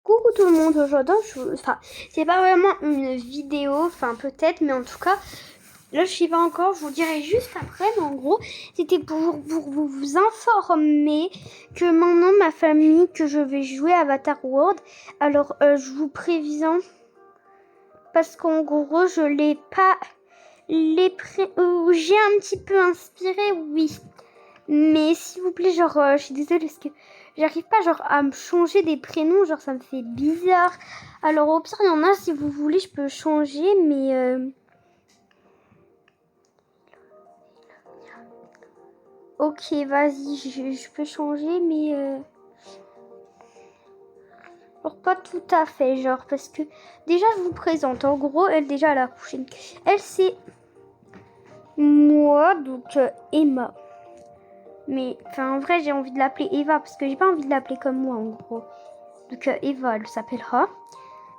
Coucou tout le monde, aujourd'hui, enfin, c'est pas vraiment une vidéo, enfin peut-être, mais en tout cas, là je sais pas encore, je vous dirai juste après, mais en gros, c'était pour vous informer que maintenant ma famille, que je vais jouer à Avatar World, alors je vous préviens, parce qu'en gros, je l'ai pas, j'ai un petit peu inspiré, oui. Mais s'il vous plaît, genre, je suis désolée parce que j'arrive pas, genre, à me changer des prénoms, genre, ça me fait bizarre. Alors, au pire, il y en a, si vous voulez, je peux changer, mais... Ok, vas-y, je peux changer, mais... Alors, pas tout à fait, genre, parce que... Déjà, je vous présente, en gros, elle, déjà, elle a accouché. Elle, c'est... Moi, donc, Emma. Mais, enfin, en vrai, j'ai envie de l'appeler Eva, parce que j'ai pas envie de l'appeler comme moi, en gros. Donc, Eva, elle s'appellera.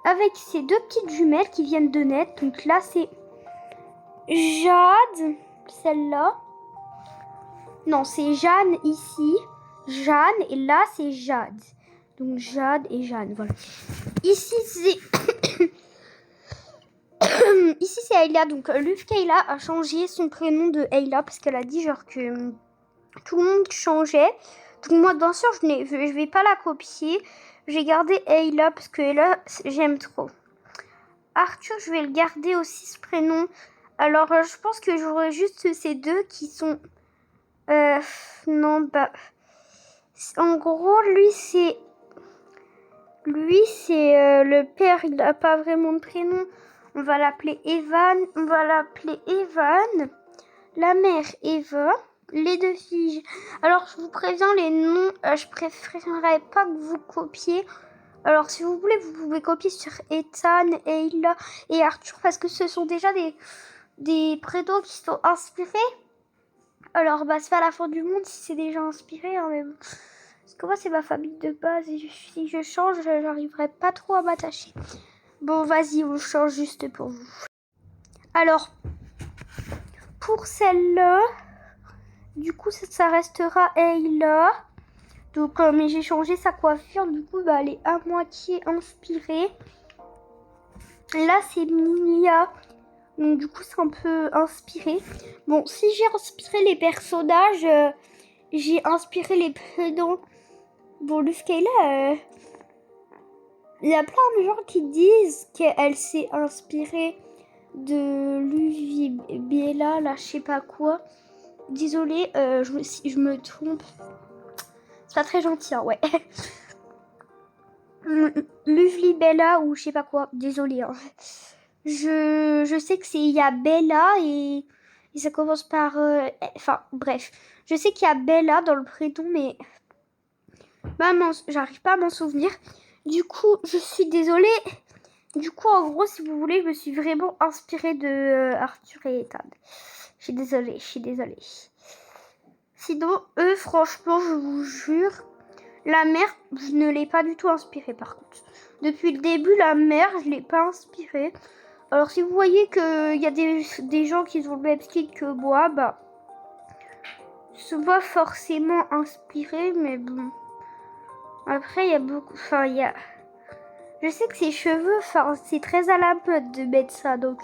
Avec ses deux petites jumelles qui viennent de naître. Donc là, c'est Jade, celle-là. Non, c'est Jeanne ici. Jeanne, et là, c'est Jade. Donc Jade et Jeanne, voilà. Ici, c'est... Ici, c'est Ayla. Donc, Luf Kayla a changé son prénom de Ayla parce qu'elle a dit, genre, que tout le monde changeait. Donc, moi, bien sûr, je vais pas la copier. J'ai gardé Ayla parce que là, j'aime trop. Arthur, je vais le garder aussi, ce prénom. Alors, je pense que j'aurai juste ces deux qui sont... non, bah... En gros, lui, c'est... le père, il n'a pas vraiment de prénom. On va l'appeler Evan. On va l'appeler Evan. La mère, Eva. Les deux filles. Alors, je vous préviens, les noms, je préférerais pas que vous copiez. Alors, si vous voulez, vous pouvez copier sur Ethan, Ayla et Arthur parce que ce sont déjà des prénoms qui sont inspirés. Alors, bah, c'est pas la fin du monde si c'est déjà inspiré, hein, mais bon. Parce que moi, c'est ma famille de base et si je change, j'arriverai pas trop à m'attacher. Bon, vas-y, on change juste pour vous. Alors, pour celle-là, du coup, ça restera Ayla. Donc, mais j'ai changé sa coiffure, du coup, bah, elle est à moitié inspirée. Là, c'est Milia. Donc, du coup, c'est un peu inspiré. Bon, si j'ai inspiré les personnages, j'ai inspiré les prénoms. Bon, Luf Kayla, il y a plein de gens qui disent qu'elle s'est inspirée de Luvi Bella, là, je sais pas quoi. Désolée, je me trompe. C'est pas très gentil, hein, ouais. Luvli Bella ou je sais pas quoi. Désolée, hein. Je sais que il y a Bella et ça commence par... Enfin, bref. Je sais qu'il y a Bella dans le prénom, mais... j'arrive pas à m'en souvenir. Du coup, je suis désolée. Du coup, en gros, si vous voulez, je me suis vraiment inspirée de Arthur et Ethan. Je suis désolée. Sinon, eux, franchement, je vous jure, la mère, je ne l'ai pas du tout inspirée, par contre. Depuis le début, la mère, je l'ai pas inspirée. Alors, si vous voyez qu'il y a des gens qui ont le même style que moi, bah, c'est pas forcément inspiré, mais bon. Après, il y a beaucoup... Enfin, il y a... Je sais que ses cheveux, enfin, c'est très à la mode de mettre ça, donc...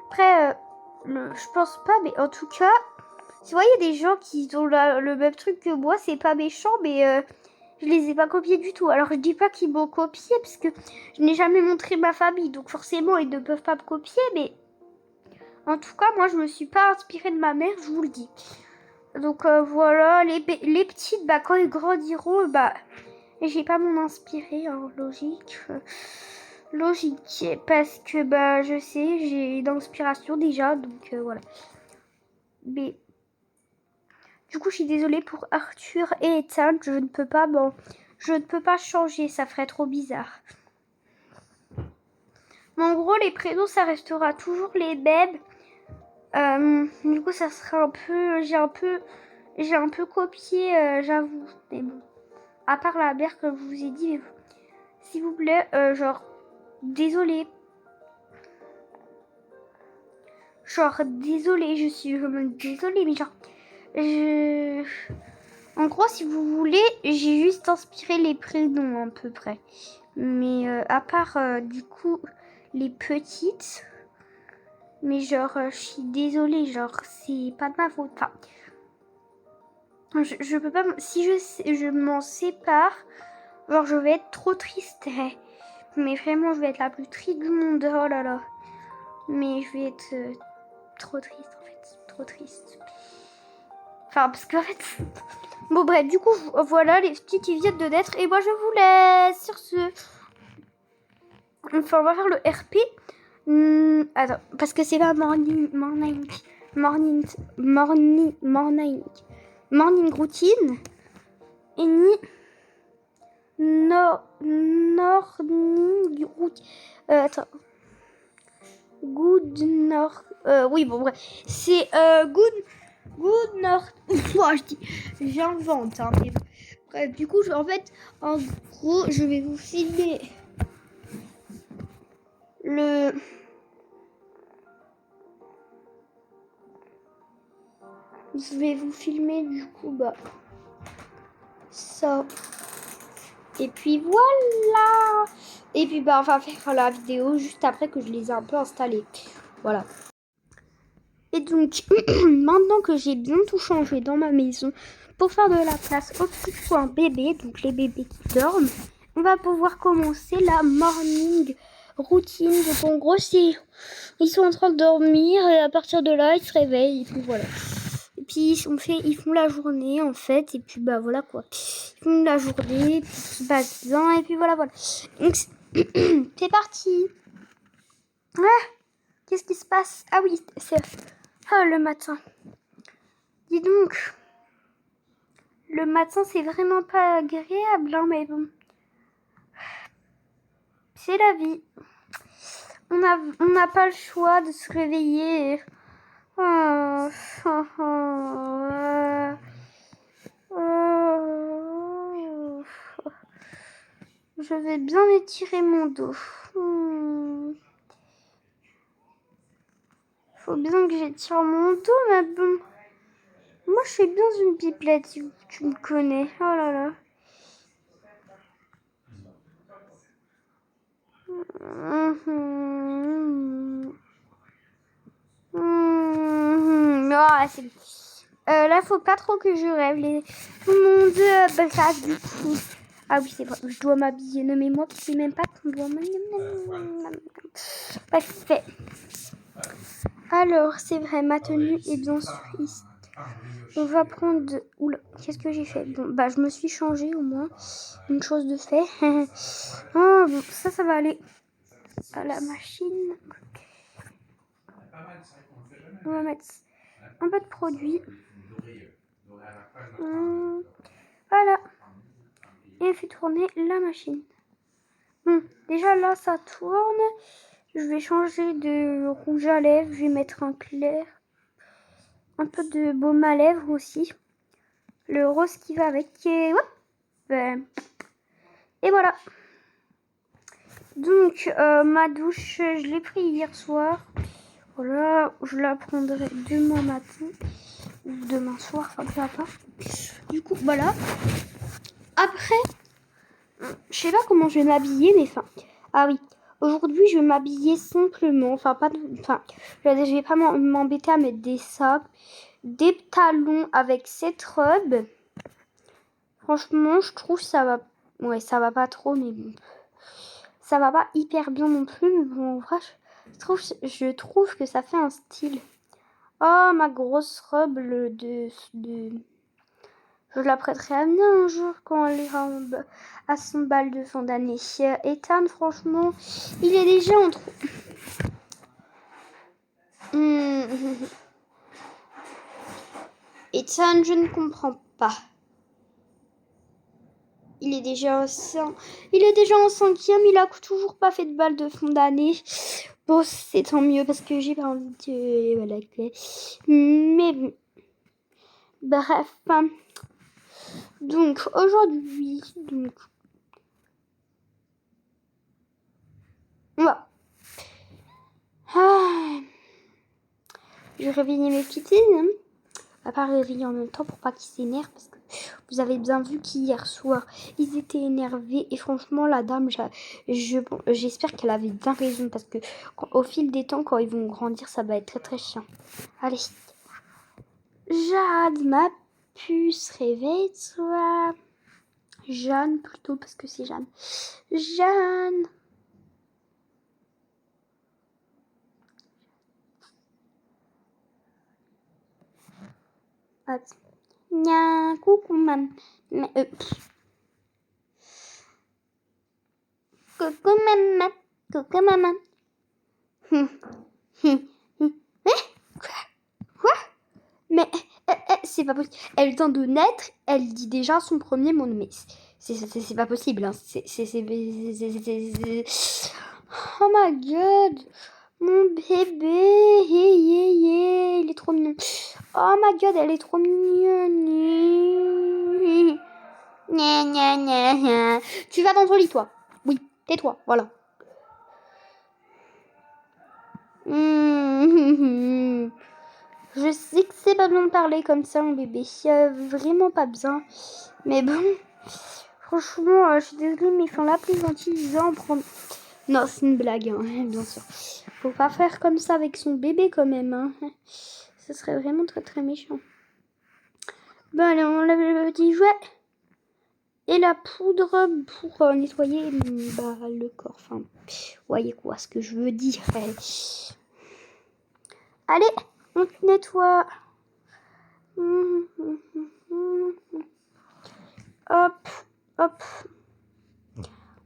Après, je pense pas, mais en tout cas... Si vous voyez des gens qui ont le même truc que moi, c'est pas méchant, mais... je les ai pas copiés du tout. Alors, je dis pas qu'ils m'ont copié, parce que je n'ai jamais montré ma famille, donc forcément, ils ne peuvent pas me copier, mais... En tout cas, moi, je me suis pas inspirée de ma mère, je vous le dis. Donc, voilà, les petites, bah, quand ils grandiront, bah... J'ai pas m'en inspirer, hein, logique. Logique, parce que, bah, je sais, j'ai d'inspiration déjà, donc, voilà. Mais... Du coup, je suis désolée pour Arthur et Ethan, je ne peux pas changer, ça ferait trop bizarre. Mais en gros, les prénoms, ça restera toujours les mêmes. Du coup, ça sera un peu... J'ai un peu copié, j'avoue. Mais bon. À part la mère que je vous ai dit. Mais s'il vous plaît, genre... Désolée. Genre, désolée, je suis vraiment désolée, mais genre... En gros, si vous voulez, j'ai juste inspiré les prénoms à peu près. Mais à part du coup les petites, mais genre je suis désolée, genre c'est pas de ma faute. Enfin, je peux pas, si je m'en sépare, genre je vais être trop triste. Mais vraiment, je vais être la plus triste du monde. Oh là là. Mais je vais être trop triste en fait. Trop triste. Enfin, parce qu'en fait... Bon bref, du coup, voilà, les petites ils viennent de naître. Et moi, je vous laisse sur ce... Enfin, on va faire le RP. Attends, parce que c'est pas morning routine. Et ni... Morning routine. Attends. Good North. Oui, bon, bref. C'est Good North. Moi, j'invente. Hein, mais bref, du coup, en fait, en gros, je vais vous filmer le. Je vais vous filmer, du coup, bah. Ça. Et puis voilà. Et puis, bah, on va faire la vidéo juste après que je les ai un peu installés. Voilà. Et donc, maintenant que j'ai bien tout changé dans ma maison pour faire de la place au petit point bébé, donc les bébés qui dorment, on va pouvoir commencer la morning routine. Donc en gros, ils sont en train de dormir et à partir de là, ils se réveillent et puis voilà. Et puis ils font la journée en fait et puis bah voilà quoi. Ils font la journée, puis ils se passent bien et puis voilà. Donc c'est parti. Ah, qu'est-ce qui se passe? Ah oui, c'est... Oh, le matin. Dis donc, le matin, c'est vraiment pas agréable, hein, mais bon. C'est la vie. On n'a pas le choix de se réveiller. Je vais bien étirer mon dos. Faut bien que j'étire mon dos, mais bon. Moi, je suis bien une pipelette, si tu me connais. Oh là là. Ah, c'est... là, faut pas trop que je rêve. Mon Dieu, bah, ça, du coup. Ah oui, c'est vrai, je dois m'habiller. Non, mais moi qui sais même pas qu'on doit m'habiller. Parfait. Alors, c'est vrai, ma tenue est bien sûr ici. On va prendre... Oula, qu'est-ce que j'ai fait? Bon, bah, je me suis changée au moins. Une chose de fait. Oh, bon, ça va aller à la machine. On va mettre un peu de produit. Voilà. Et on fait tourner la machine. Bon, déjà là, ça tourne. Je vais changer de rouge à lèvres. Je vais mettre un clair. Un peu de baume à lèvres aussi. Le rose qui va avec. Et, et voilà. Donc, ma douche, je l'ai pris hier soir. Voilà, je la prendrai demain matin. Ou demain soir, enfin peu importe. Du coup, voilà. Après, je sais pas comment je vais m'habiller, mais enfin... Ah oui, aujourd'hui, je vais m'habiller simplement. Enfin, je vais pas m'embêter à mettre des sacs, des talons avec cette robe. Franchement, je trouve ça va... Ouais, ça va pas trop, mais bon. Ça va pas hyper bien non plus, mais bon, en vrai, je trouve que ça fait un style. Oh, ma grosse robe je la prêterai à Mia un jour quand elle ira à son bal de fin d'année. Ethan, franchement, il est déjà en trop. Ethan, je ne comprends pas. Il est déjà en 5e, il a toujours pas fait de bal de fin d'année. Bon, c'est tant mieux parce que j'ai pas envie de... Voilà. Mais bon. Bref. Donc, aujourd'hui, voilà. Je vais réveiller mes petites filles. À part réveiller en même temps pour pas qu'ils s'énervent parce que Vous avez bien vu qu'hier soir, ils étaient énervés. Et franchement, la dame, j'espère qu'elle avait bien raison. Parce que au fil des temps, quand ils vont grandir, ça va être très très chiant. Allez. Jade, ma puce, réveille-toi. Jeanne plutôt, parce que c'est Jeanne. Jeanne. Attends. Nya, coucou maman. Coucou maman. Coucou maman. Quoi? Mais c'est pas possible. Elle vient de naître, elle dit déjà son premier mot. Mais c'est pas possible. Hein. Oh my god. Mon bébé. Il est trop mignon. Oh my god, elle est trop mignonne. Tu vas dans ton lit, toi. Oui, tais-toi, voilà. Je sais que c'est pas bien de parler comme ça, mon bébé. Vraiment pas bien. Mais bon, franchement, je suis désolée, mais la plaisantisant prendre. Non, c'est une blague, hein, bien sûr. Faut pas faire comme ça avec son bébé quand même. Hein. Ce serait vraiment très très méchant. Bon, allez, on lève le petit jouet. Et la poudre pour nettoyer le corps. Enfin, vous voyez quoi ce que je veux dire. Allez, on te nettoie. Hop, hop.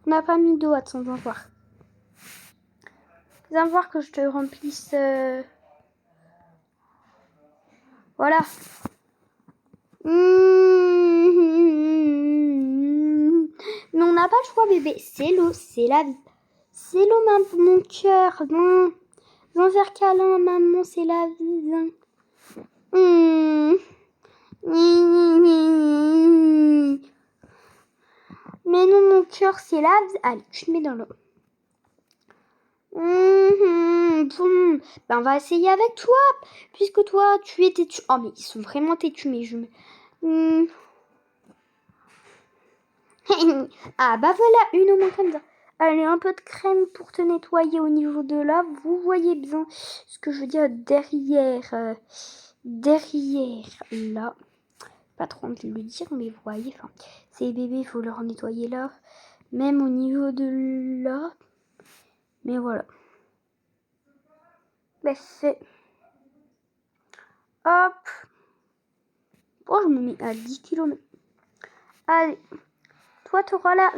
On n'a pas mis d'eau, attends, viens voir. Viens voir que je te remplisse. Voilà. Mais on n'a pas le choix, bébé. C'est l'eau, c'est la vie. C'est l'eau, mon cœur. Viens faire câlin, maman, c'est la vie. Mais non, mon cœur, c'est la vie. Allez, tu te mets dans l'eau. Bon, ben on va essayer avec toi, puisque toi, tu es têtu. Oh, mais ils sont vraiment têtus, mes jumelles. Ah, bah voilà, une au moins comme ça. Allez, un peu de crème pour te nettoyer au niveau de là. Vous voyez bien ce que je veux dire derrière. Derrière, là. Pas trop envie de le dire, mais vous voyez, enfin, ces bébés, il faut leur nettoyer là. Même au niveau de là. Mais voilà. Ben, c'est... Hop. Oh, je me mets à 10 km. Allez. Toi, tu auras la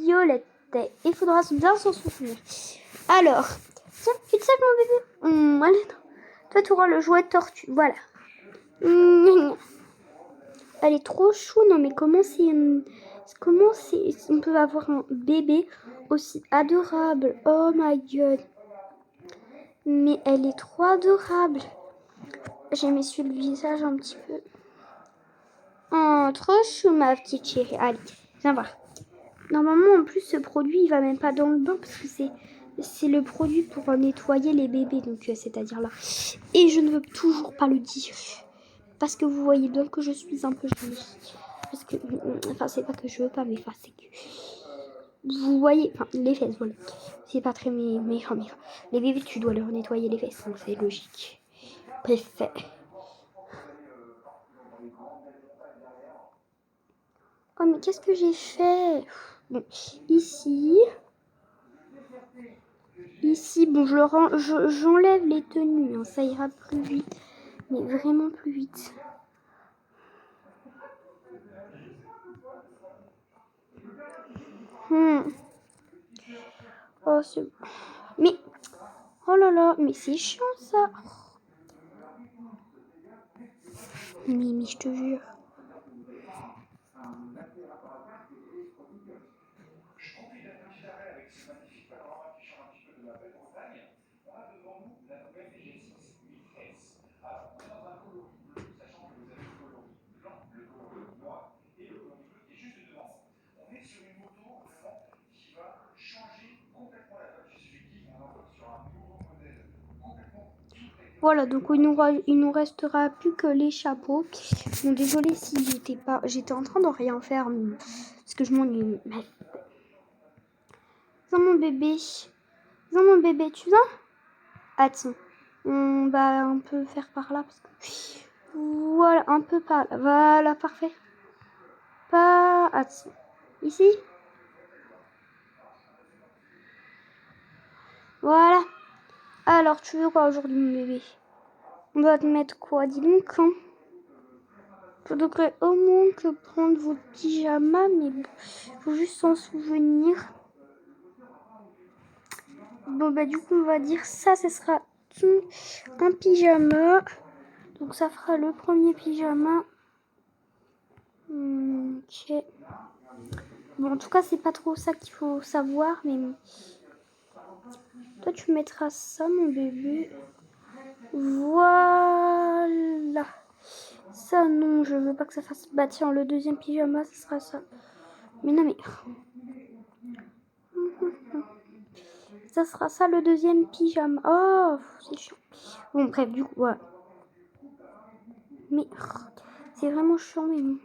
violette. Il faudra bien s'en souvenir. Alors, tiens, tu te sais mon bébé. Allez, toi, tu auras le jouet de tortue. Voilà. Elle est trop chou. Non, mais comment on peut avoir un bébé aussi adorable? Oh my god. Mais elle est trop adorable. J'ai m'essuie le visage un petit peu. Oh, trop chou, ma petite chérie. Allez, viens voir. Normalement, en plus, ce produit, il va même pas dans le bain parce que c'est le produit pour nettoyer les bébés, donc c'est-à-dire là. Et je ne veux toujours pas le dire parce que vous voyez bien que je suis un peu jalouse. Parce que, enfin, c'est pas que je veux pas, mais enfin, c'est que vous voyez, enfin, les fesses, voilà. C'est pas très méchant, mais les bébés, tu dois leur nettoyer les fesses, donc c'est logique. Bref. Oh, mais qu'est-ce que j'ai fait? Bon, ici, bon, j'enlève les tenues, hein, ça ira plus vite, mais vraiment plus vite. Oh, c'est... Mais, oh là là, mais c'est chiant ça. Mais je te jure. Voilà, donc il nous restera plus que les chapeaux. Bon, désolée si j'étais en train de rien faire, parce que je m'ennuie. Viens mon bébé. Viens mon bébé, tu viens? Attends, on va un peu faire par là, parce que... Voilà, un peu par là. Voilà, parfait. Pas... Attends. Ici? Voilà. Alors, tu veux quoi aujourd'hui, mon bébé? On va te mettre quoi? Dis donc, hein? Faudrait au moins que prendre vos pyjamas, mais bon, faut juste s'en souvenir. Bon, bah, du coup, on va dire ça, ce sera un pyjama. Donc, ça fera le premier pyjama. Ok. Bon, en tout cas, c'est pas trop ça qu'il faut savoir, mais bon. Toi, tu mettras ça, mon bébé. Voilà. Ça, non, je veux pas que ça fasse... Bah, tiens, le deuxième pyjama, ce sera ça. Mais non, mais... Ça sera ça, le deuxième pyjama. Oh, c'est chiant. Bon, bref, du coup, voilà. Mais... C'est vraiment chiant, mais bon.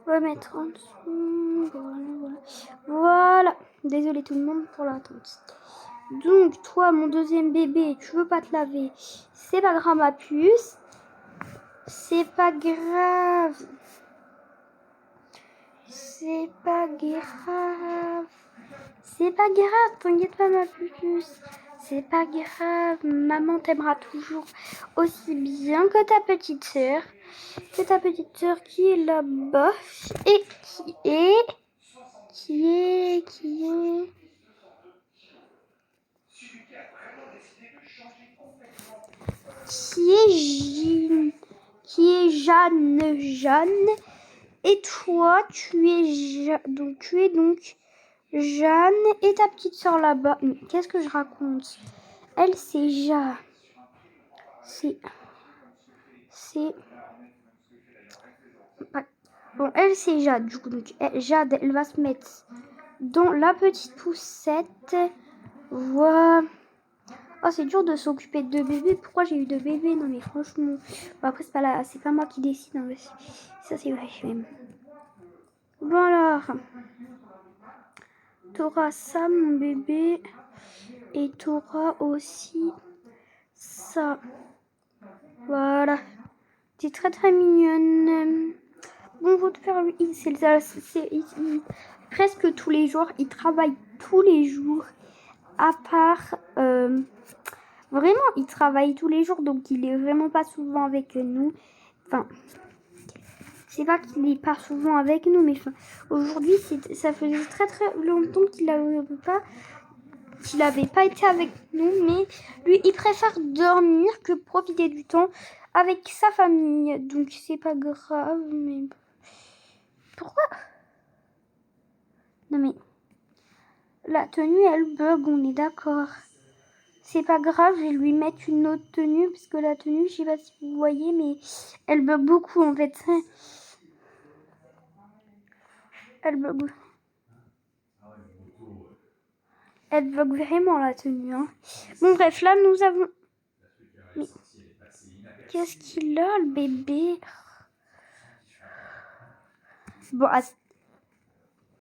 On va mettre en dessous. Voilà. Voilà. Désolée tout le monde pour l'attente. Donc, toi, mon deuxième bébé, tu veux pas te laver. C'est pas grave, ma puce. C'est pas grave. C'est pas grave. C'est pas grave, t'inquiète pas, ma puce. C'est pas grave. Maman t'aimera toujours aussi bien que ta petite sœur. Que ta petite sœur qui est là-bas. Et qui est Jeanne. Et toi, tu es donc Jeanne et ta petite sœur là-bas. Mais qu'est-ce que je raconte? Elle, c'est Bon, elle, c'est Jade. Du coup, donc, Jade, elle va se mettre dans la petite poussette. Voilà. Oh, c'est dur de s'occuper de deux bébés. Pourquoi j'ai eu deux bébés? Non, mais franchement. Bon, après, c'est pas moi qui décide. Hein. Ça, c'est vrai. Bon, alors. T'auras ça, mon bébé. Et t'auras aussi ça. Voilà. T'es très, très mignonne. Bon, votre père, lui, presque tous les jours. Il travaille tous les jours. À part... vraiment, il travaille tous les jours. Donc, il est vraiment pas souvent avec nous. Enfin... C'est pas qu'il n'est pas souvent avec nous, mais enfin, aujourd'hui, ça faisait très très longtemps qu'il n'avait pas été avec nous, mais lui, il préfère dormir que profiter du temps avec sa famille. Donc, c'est pas grave, mais... Pourquoi? Non, mais... La tenue, elle bug, on est d'accord. C'est pas grave, je vais lui mettre une autre tenue, parce que la tenue, je sais pas si vous voyez, mais elle bug beaucoup, en fait. Elle bug. Elle bug vraiment, la tenue. Hein. Bon, bref, là, nous avons... Mais... Qu'est-ce qu'il a, le bébé? Bon,